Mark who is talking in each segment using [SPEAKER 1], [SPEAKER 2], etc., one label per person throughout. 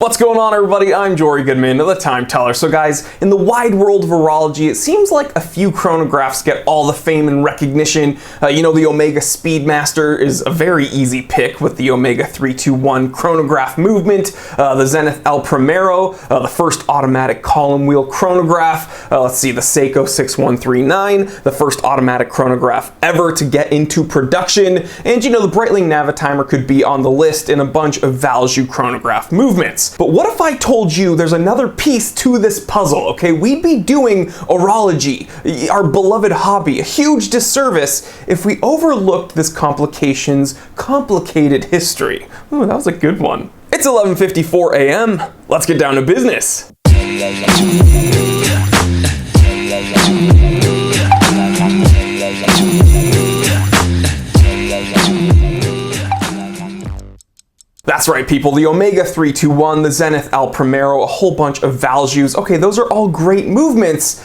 [SPEAKER 1] What's going on, everybody? I'm Jory Goodman, the Time Teller. So guys, in the wide world of horology, it seems like a few chronographs get all the fame and recognition. The Omega Speedmaster is a very easy pick with the Omega 321 chronograph movement, the Zenith El Primero, the first automatic column wheel chronograph, the Seiko 6139, the first automatic chronograph ever to get into production, and the Breitling Navitimer could be on the list in a bunch of Valjoux chronograph movements. But what if I told you there's another piece to this puzzle, okay? We'd be doing horology, our beloved hobby, a huge disservice if we overlooked this complicated history. Ooh, that was a good one. It's 11:54 a.m. Let's get down to business. That's right, people. The Omega 321, the Zenith El Primero, a whole bunch of Valjouxs. Okay, those are all great movements,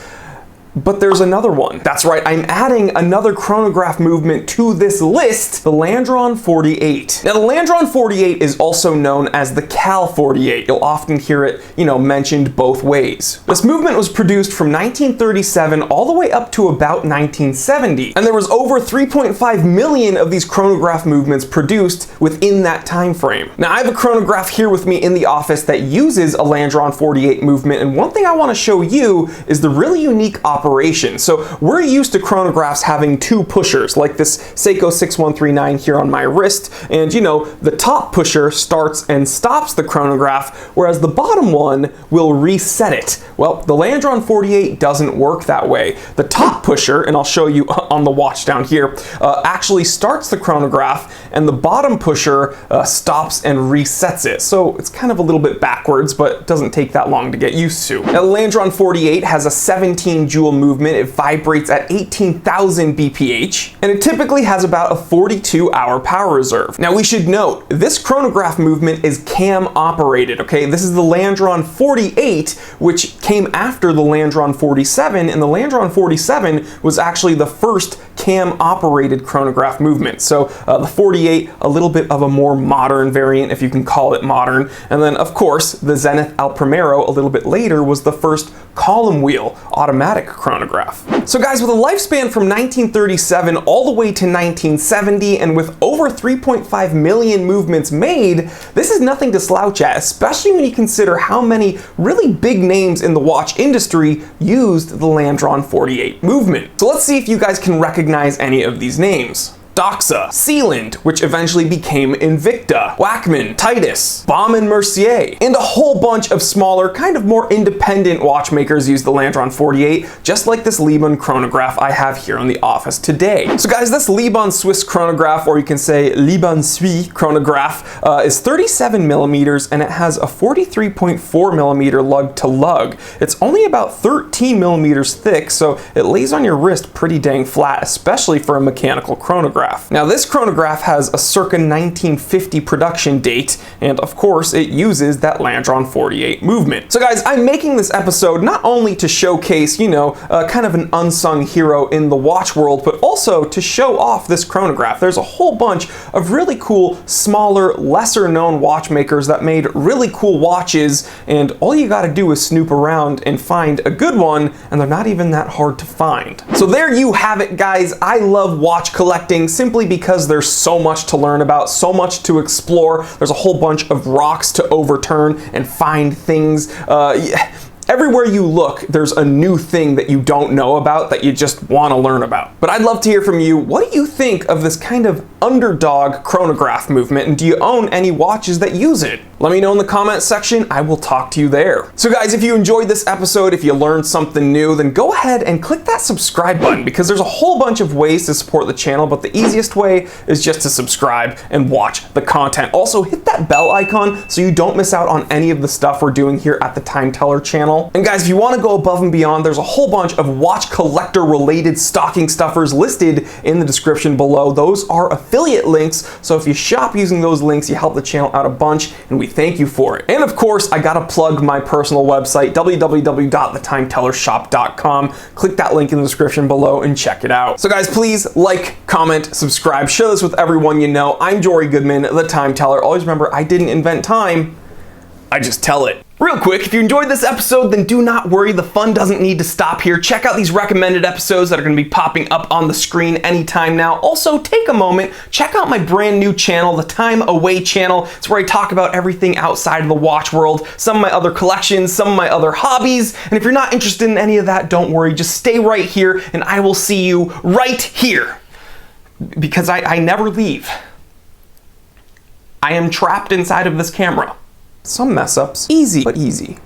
[SPEAKER 1] but there's another one. That's right, I'm adding another chronograph movement to this list, the Landeron 48. Now, the Landeron 48 is also known as the Cal 48. You'll often hear it, mentioned both ways. This movement was produced from 1937 all the way up to about 1970, and there was over 3.5 million of these chronograph movements produced within that time frame. Now, I have a chronograph here with me in the office that uses a Landeron 48 movement, and one thing I want to show you is the really unique operation. So we're used to chronographs having two pushers, like this Seiko 6139 here on my wrist, and the top pusher starts and stops the chronograph, whereas the bottom one will reset it. Well, the Landeron 48 doesn't work that way. The top pusher, and I'll show you on the watch down here, actually starts the chronograph, and the bottom pusher stops and resets it. So it's kind of a little bit backwards, but it doesn't take that long to get used to. Now, the Landeron 48 has a 17 joule movement. It vibrates at 18,000 BPH, and it typically has about a 42-hour power reserve. Now, we should note, this chronograph movement is cam operated, okay? This is the Landeron 48, which came after the Landeron 47, and the Landeron 47 was actually the first cam operated chronograph movement. So the 48, a little bit of a more modern variant, if you can call it modern. And then, of course, the Zenith El Primero a little bit later was the first column wheel automatic chronograph. So guys, with a lifespan from 1937 all the way to 1970, and with over 3.5 million movements made, this is nothing to slouch at, especially when you consider how many really big names in the watch industry used the Landeron 48 movement. So let's see if you guys can recognize any of these names. Doxa, Sealand, which eventually became Invicta, Wachmann, Titus, Baumann Mercier, and a whole bunch of smaller, kind of more independent watchmakers use the Landeron 48, just like this Liban chronograph I have here in the office today. So guys, this Liban Swiss chronograph, or you can say Liban Suisse chronograph, is 37 millimeters, and it has a 43.4 millimeter lug to lug. It's only about 13 millimeters thick, so it lays on your wrist pretty dang flat, especially for a mechanical chronograph. Now, this chronograph has a circa 1950 production date, and of course it uses that Landeron 48 movement. So guys, I'm making this episode not only to showcase, kind of an unsung hero in the watch world, but also to show off this chronograph. There's a whole bunch of really cool, smaller, lesser known watchmakers that made really cool watches, and all you gotta do is snoop around and find a good one, and they're not even that hard to find. So there you have it, guys. I love watch collecting simply because there's so much to learn about, so much to explore. There's a whole bunch of rocks to overturn and find things. Everywhere you look, there's a new thing that you don't know about that you just want to learn about. But I'd love to hear from you. What do you think of this kind of underdog chronograph movement, and do you own any watches that use it? Let me know in the comment section. I will talk to you there. So guys, if you enjoyed this episode, if you learned something new, then go ahead and click that subscribe button, because there's a whole bunch of ways to support the channel, but the easiest way is just to subscribe and watch the content. Also, hit that bell icon so you don't miss out on any of the stuff we're doing here at the Time Teller channel. And guys, if you want to go above and beyond, there's a whole bunch of watch collector related stocking stuffers listed in the description below. Those are affiliate links, so if you shop using those links, you help the channel out a bunch, and we thank you for it. And of course, I gotta plug my personal website, www.thetimetellershop.com. Click that link in the description below and check it out. So guys, please like, comment, subscribe, share this with everyone you know. I'm Jory Goodman, the Time Teller. Always remember, I didn't invent time, I just tell it. Real quick, if you enjoyed this episode, then do not worry, the fun doesn't need to stop here. Check out these recommended episodes that are going to be popping up on the screen anytime now. Also, take a moment, check out my brand new channel, the Time Away channel. It's where I talk about everything outside of the watch world, some of my other collections, some of my other hobbies. And if you're not interested in any of that, don't worry, just stay right here and I will see you right here. Because I never leave. I am trapped inside of this camera. Some mess ups, easy but easy.